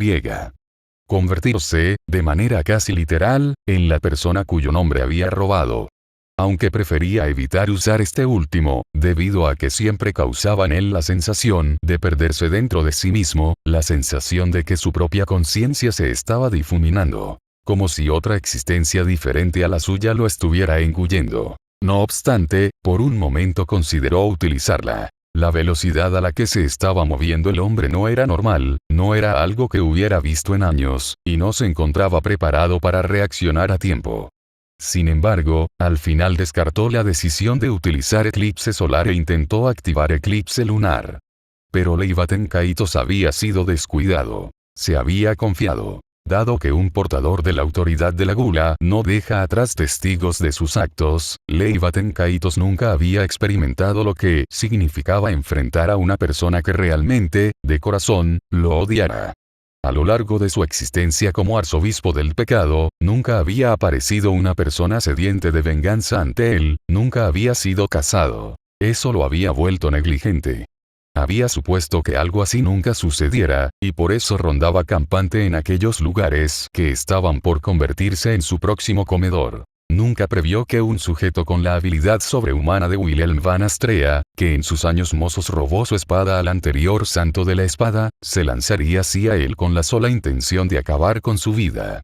convertirse, de manera casi literal, en la persona cuyo nombre había robado. Aunque prefería evitar usar este último, debido a que siempre causaba en él la sensación de perderse dentro de sí mismo, la sensación de que su propia conciencia se estaba difuminando, como si otra existencia diferente a la suya lo estuviera engullendo. No obstante, por un momento consideró utilizarla. La velocidad a la que se estaba moviendo el hombre no era normal, no era algo que hubiera visto en años, y no se encontraba preparado para reaccionar a tiempo. Sin embargo, al final descartó la decisión de utilizar eclipse solar e intentó activar eclipse lunar. Pero Leiva Tenkaitos había sido descuidado. Se había confiado. Dado que un portador de la autoridad de la Gula no deja atrás testigos de sus actos, Leiva Tenkaitos nunca había experimentado lo que significaba enfrentar a una persona que realmente, de corazón, lo odiara. A lo largo de su existencia como arzobispo del pecado, nunca había aparecido una persona sediente de venganza ante él, nunca había sido casado. Eso lo había vuelto negligente. Había supuesto que algo así nunca sucediera, y por eso rondaba campante en aquellos lugares que estaban por convertirse en su próximo comedor. Nunca previó que un sujeto con la habilidad sobrehumana de Wilhelm van Astrea, que en sus años mozos robó su espada al anterior santo de la espada, se lanzaría así a él con la sola intención de acabar con su vida.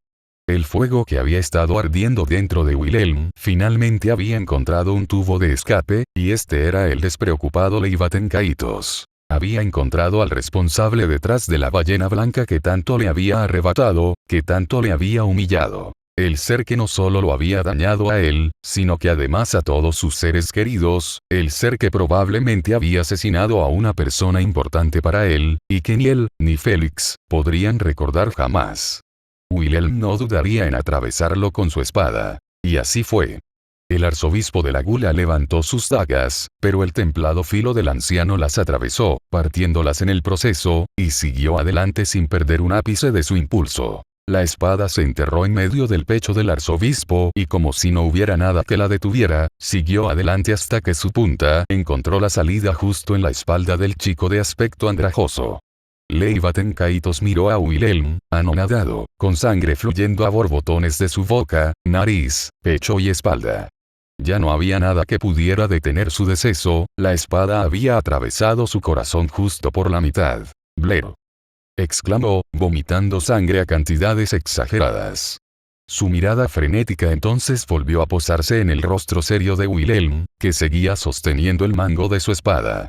El fuego que había estado ardiendo dentro de Wilhelm finalmente había encontrado un tubo de escape, y este era el despreocupado Leiva Tenkaitos. Había encontrado al responsable detrás de la ballena blanca que tanto le había arrebatado, que tanto le había humillado. El ser que no solo lo había dañado a él, sino que además a todos sus seres queridos, el ser que probablemente había asesinado a una persona importante para él, y que ni él, ni Félix, podrían recordar jamás. Wilhelm no dudaría en atravesarlo con su espada. Y así fue. El arzobispo de la Gula levantó sus dagas, pero el templado filo del anciano las atravesó, partiéndolas en el proceso, y siguió adelante sin perder un ápice de su impulso. La espada se enterró en medio del pecho del arzobispo y como si no hubiera nada que la detuviera, siguió adelante hasta que su punta encontró la salida justo en la espalda del chico de aspecto andrajoso. Leiva Tenkaitos miró a Wilhelm, anonadado, con sangre fluyendo a borbotones de su boca, nariz, pecho y espalda. Ya no había nada que pudiera detener su deceso, la espada había atravesado su corazón justo por la mitad. «Blero», exclamó, vomitando sangre a cantidades exageradas. Su mirada frenética entonces volvió a posarse en el rostro serio de Wilhelm, que seguía sosteniendo el mango de su espada.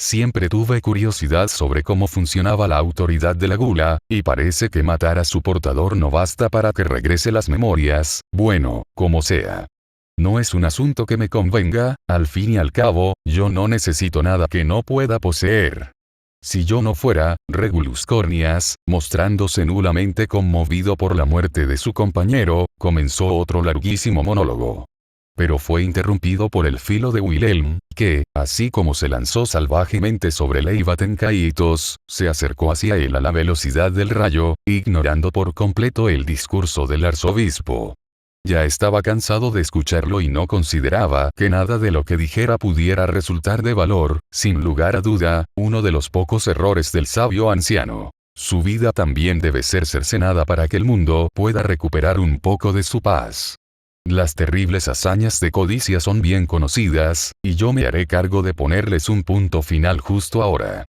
Siempre tuve curiosidad sobre cómo funcionaba la autoridad de la gula, y parece que matar a su portador no basta para que regrese las memorias, bueno, como sea. No es un asunto que me convenga, al fin y al cabo, yo no necesito nada que no pueda poseer. Si yo no fuera, Regulus Cornias, mostrándose nulamente conmovido por la muerte de su compañero, comenzó otro larguísimo monólogo. Pero fue interrumpido por el filo de Wilhelm, que, así como se lanzó salvajemente sobre Leivatenkaitos, se acercó hacia él a la velocidad del rayo, ignorando por completo el discurso del arzobispo. Ya estaba cansado de escucharlo y no consideraba que nada de lo que dijera pudiera resultar de valor, sin lugar a duda, uno de los pocos errores del sabio anciano. Su vida también debe ser cercenada para que el mundo pueda recuperar un poco de su paz. Las terribles hazañas de Codicia son bien conocidas, y yo me haré cargo de ponerles un punto final justo ahora.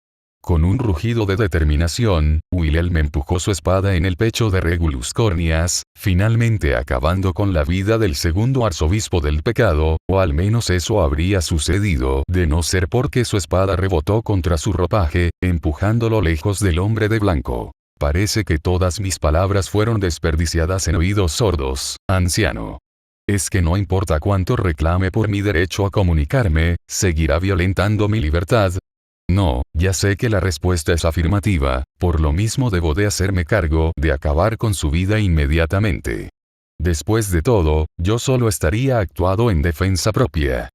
Con un rugido de determinación, Wilhelm empujó su espada en el pecho de Regulus Cornias, finalmente acabando con la vida del segundo arzobispo del pecado, o al menos eso habría sucedido de no ser porque su espada rebotó contra su ropaje, empujándolo lejos del hombre de blanco. Parece que todas mis palabras fueron desperdiciadas en oídos sordos, anciano. Es que no importa cuánto reclame por mi derecho a comunicarme, ¿seguirá violentando mi libertad? No, ya sé que la respuesta es afirmativa, por lo mismo debo de hacerme cargo de acabar con su vida inmediatamente. Después de todo, yo solo estaría actuado en defensa propia.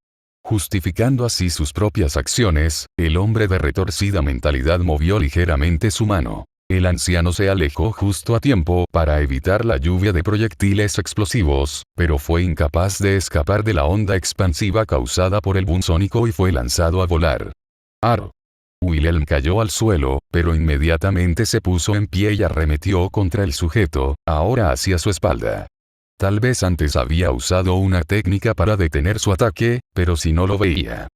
Justificando así sus propias acciones, el hombre de retorcida mentalidad movió ligeramente su mano. El anciano se alejó justo a tiempo para evitar la lluvia de proyectiles explosivos, pero fue incapaz de escapar de la onda expansiva causada por el boom sónico y fue lanzado a volar. ¡Ar! Wilhelm cayó al suelo, pero inmediatamente se puso en pie y arremetió contra el sujeto, ahora hacia su espalda. Tal vez antes había usado una técnica para detener su ataque, pero si no lo veía.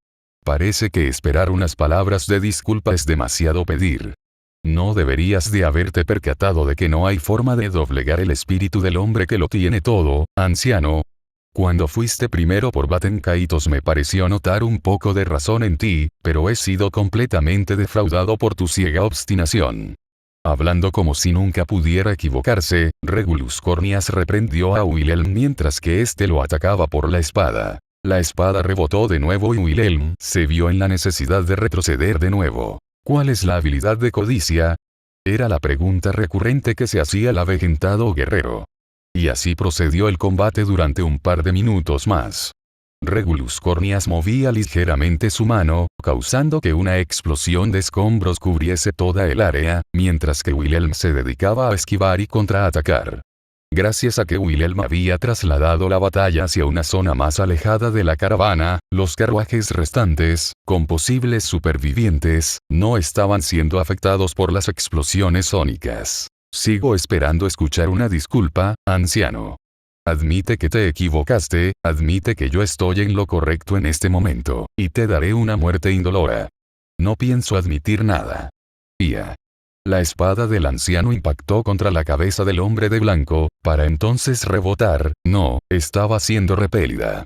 Parece que esperar unas palabras de disculpa es demasiado pedir. No deberías de haberte percatado de que no hay forma de doblegar el espíritu del hombre que lo tiene todo, anciano. Cuando fuiste primero por Batenkaitos me pareció notar un poco de razón en ti, pero he sido completamente defraudado por tu ciega obstinación. Hablando como si nunca pudiera equivocarse, Regulus Cornias reprendió a Wilhelm mientras que éste lo atacaba por la espada. La espada rebotó de nuevo y Wilhelm se vio en la necesidad de retroceder de nuevo. ¿Cuál es la habilidad de Codicia? Era la pregunta recurrente que se hacía el avejentado guerrero. Y así procedió el combate durante un par de minutos más. Regulus Cornias movía ligeramente su mano, causando que una explosión de escombros cubriese toda el área, mientras que Wilhelm se dedicaba a esquivar y contraatacar. Gracias a que Wilhelm había trasladado la batalla hacia una zona más alejada de la caravana, los carruajes restantes, con posibles supervivientes, no estaban siendo afectados por las explosiones sónicas. Sigo esperando escuchar una disculpa, anciano. Admite que te equivocaste, admite que yo estoy en lo correcto en este momento, y te daré una muerte indolora. No pienso admitir nada. Ia. La espada del anciano impactó contra la cabeza del hombre de blanco, para entonces rebotar, no, estaba siendo repelida.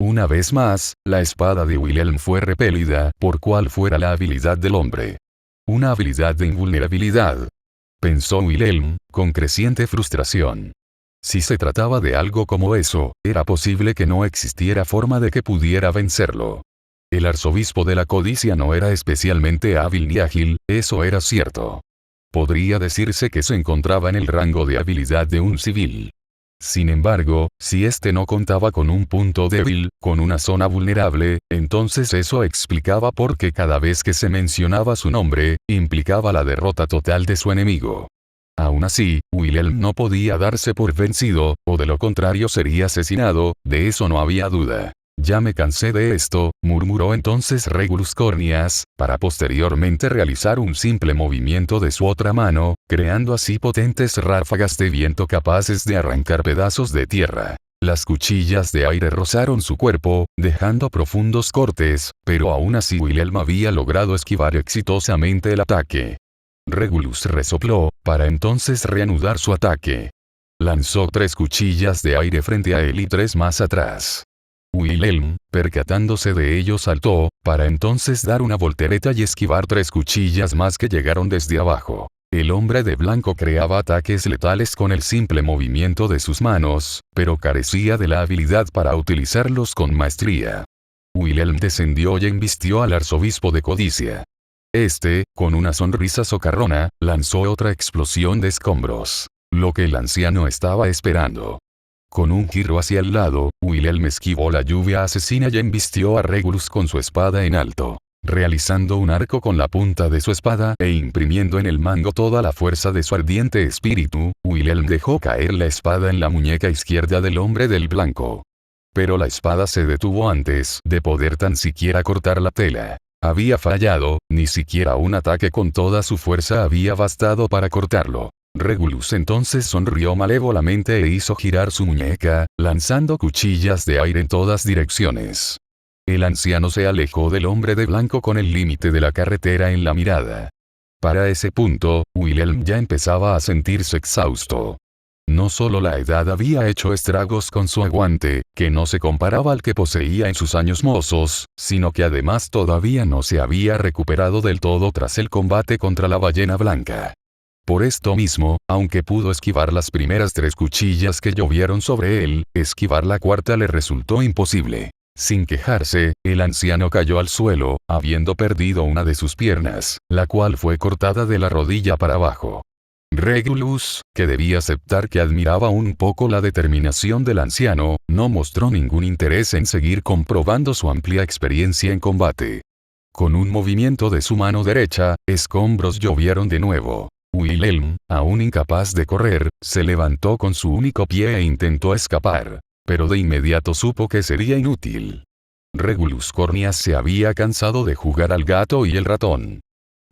Una vez más, la espada de Wilhelm fue repelida, por cual fuera la habilidad del hombre. Una habilidad de invulnerabilidad. Pensó Wilhelm, con creciente frustración. Si se trataba de algo como eso, era posible que no existiera forma de que pudiera vencerlo. El arzobispo de la Codicia no era especialmente hábil ni ágil, eso era cierto. Podría decirse que se encontraba en el rango de habilidad de un civil. Sin embargo, si este no contaba con un punto débil, con una zona vulnerable, entonces eso explicaba por qué cada vez que se mencionaba su nombre, implicaba la derrota total de su enemigo. Aún así, Wilhelm no podía darse por vencido, o de lo contrario sería asesinado, de eso no había duda. Ya me cansé de esto, murmuró entonces Regulus Cornias, para posteriormente realizar un simple movimiento de su otra mano, creando así potentes ráfagas de viento capaces de arrancar pedazos de tierra. Las cuchillas de aire rozaron su cuerpo, dejando profundos cortes, pero aún así Wilhelm había logrado esquivar exitosamente el ataque. Regulus resopló, para entonces reanudar su ataque. Lanzó 3 cuchillas de aire frente a él y 3 más atrás. Wilhelm, percatándose de ello, saltó, para entonces dar una voltereta y esquivar 3 cuchillas más que llegaron desde abajo. El hombre de blanco creaba ataques letales con el simple movimiento de sus manos, pero carecía de la habilidad para utilizarlos con maestría. Wilhelm descendió y embistió al arzobispo de Codicia. Este, con una sonrisa socarrona, lanzó otra explosión de escombros. Lo que el anciano estaba esperando. Con un giro hacia el lado, Wilhelm esquivó la lluvia asesina y embistió a Regulus con su espada en alto. Realizando un arco con la punta de su espada e imprimiendo en el mango toda la fuerza de su ardiente espíritu, Wilhelm dejó caer la espada en la muñeca izquierda del hombre del blanco. Pero la espada se detuvo antes de poder tan siquiera cortar la tela. Había fallado, ni siquiera un ataque con toda su fuerza había bastado para cortarlo. Regulus entonces sonrió malévolamente e hizo girar su muñeca, lanzando cuchillas de aire en todas direcciones. El anciano se alejó del hombre de blanco con el límite de la carretera en la mirada. Para ese punto, Wilhelm ya empezaba a sentirse exhausto. No solo la edad había hecho estragos con su aguante, que no se comparaba al que poseía en sus años mozos, sino que además todavía no se había recuperado del todo tras el combate contra la ballena blanca. Por esto mismo, aunque pudo esquivar las primeras 3 cuchillas que llovieron sobre él, esquivar la cuarta le resultó imposible. Sin quejarse, el anciano cayó al suelo, habiendo perdido una de sus piernas, la cual fue cortada de la rodilla para abajo. Regulus, que debía aceptar que admiraba un poco la determinación del anciano, no mostró ningún interés en seguir comprobando su amplia experiencia en combate. Con un movimiento de su mano derecha, escombros llovieron de nuevo. Wilhelm, aún incapaz de correr, se levantó con su único pie e intentó escapar. Pero de inmediato supo que sería inútil. Regulus Cornias se había cansado de jugar al gato y el ratón.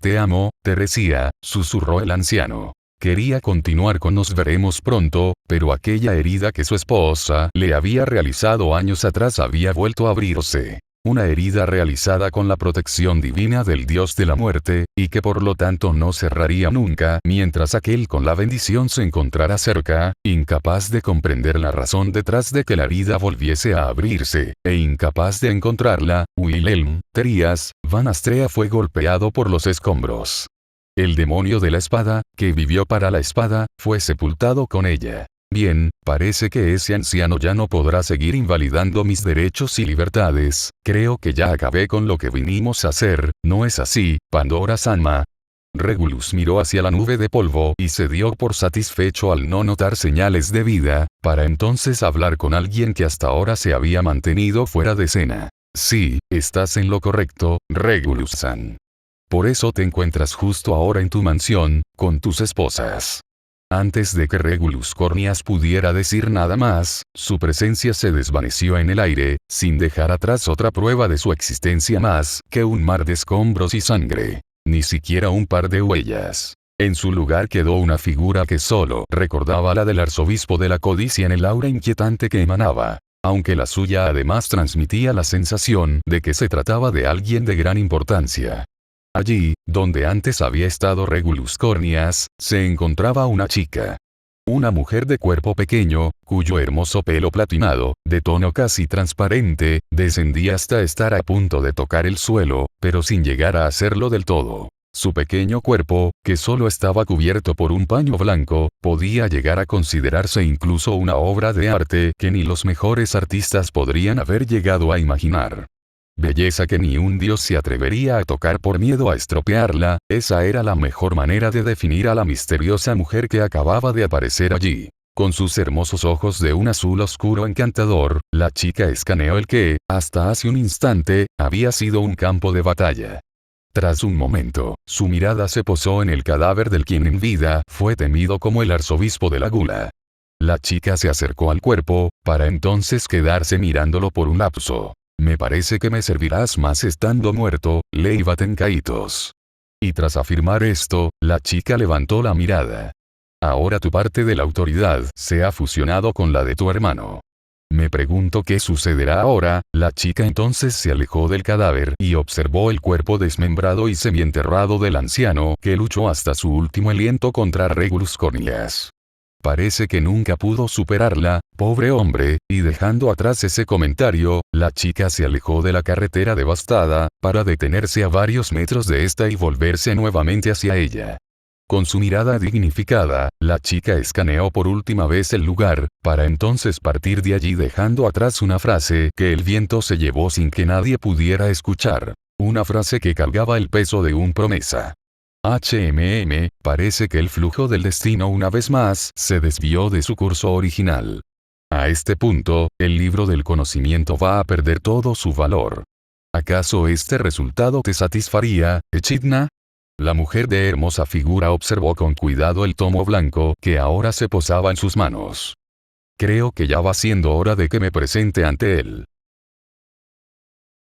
«Te amo, Teresia», susurró el anciano. Quería continuar con «nos veremos pronto», pero aquella herida que su esposa le había realizado años atrás había vuelto a abrirse. Una herida realizada con la protección divina del dios de la muerte, y que por lo tanto no cerraría nunca mientras aquel con la bendición se encontrara cerca, incapaz de comprender la razón detrás de que la herida volviese a abrirse, e incapaz de encontrarla, Wilhelm Terias Van Astrea fue golpeado por los escombros. El demonio de la espada, que vivió para la espada, fue sepultado con ella. Bien, parece que ese anciano ya no podrá seguir invalidando mis derechos y libertades, creo que ya acabé con lo que vinimos a hacer, ¿no es así, Pandora Sanma? Regulus miró hacia la nube de polvo y se dio por satisfecho al no notar señales de vida, para entonces hablar con alguien que hasta ahora se había mantenido fuera de escena. Sí, estás en lo correcto, Regulus-san. Por eso te encuentras justo ahora en tu mansión, con tus esposas. Antes de que Regulus Cornias pudiera decir nada más, su presencia se desvaneció en el aire, sin dejar atrás otra prueba de su existencia más que un mar de escombros y sangre. Ni siquiera un par de huellas. En su lugar quedó una figura que solo recordaba la del arzobispo de la Codicia en el aura inquietante que emanaba. Aunque la suya además transmitía la sensación de que se trataba de alguien de gran importancia. Allí, donde antes había estado Regulus Cornias, se encontraba una chica. Una mujer de cuerpo pequeño, cuyo hermoso pelo platinado, de tono casi transparente, descendía hasta estar a punto de tocar el suelo, pero sin llegar a hacerlo del todo. Su pequeño cuerpo, que solo estaba cubierto por un paño blanco, podía llegar a considerarse incluso una obra de arte que ni los mejores artistas podrían haber llegado a imaginar. Belleza que ni un dios se atrevería a tocar por miedo a estropearla, esa era la mejor manera de definir a la misteriosa mujer que acababa de aparecer allí. Con sus hermosos ojos de un azul oscuro encantador, la chica escaneó el que, hasta hace un instante, había sido un campo de batalla. Tras un momento, su mirada se posó en el cadáver del quien en vida fue temido como el arzobispo de la Gula. La chica se acercó al cuerpo, para entonces quedarse mirándolo por un lapso. Me parece que me servirás más estando muerto, Leiva Tenkaitos. Y tras afirmar esto, la chica levantó la mirada. Ahora tu parte de la autoridad se ha fusionado con la de tu hermano. Me pregunto qué sucederá ahora. La chica entonces se alejó del cadáver y observó el cuerpo desmembrado y semienterrado del anciano que luchó hasta su último aliento contra Regulus Cornias. parece que nunca pudo superarla, pobre hombre, y dejando atrás ese comentario, la chica se alejó de la carretera devastada, para detenerse a varios metros de esta y volverse nuevamente hacia ella. Con su mirada dignificada, la chica escaneó por última vez el lugar, para entonces partir de allí dejando atrás una frase que el viento se llevó sin que nadie pudiera escuchar. Una frase que cargaba el peso de una promesa. Parece que el flujo del destino una vez más se desvió de su curso original. A este punto, el libro del conocimiento va a perder todo su valor. ¿Acaso este resultado te satisfaría, Echidna? La mujer de hermosa figura observó con cuidado el tomo blanco que ahora se posaba en sus manos. Creo que ya va siendo hora de que me presente ante él.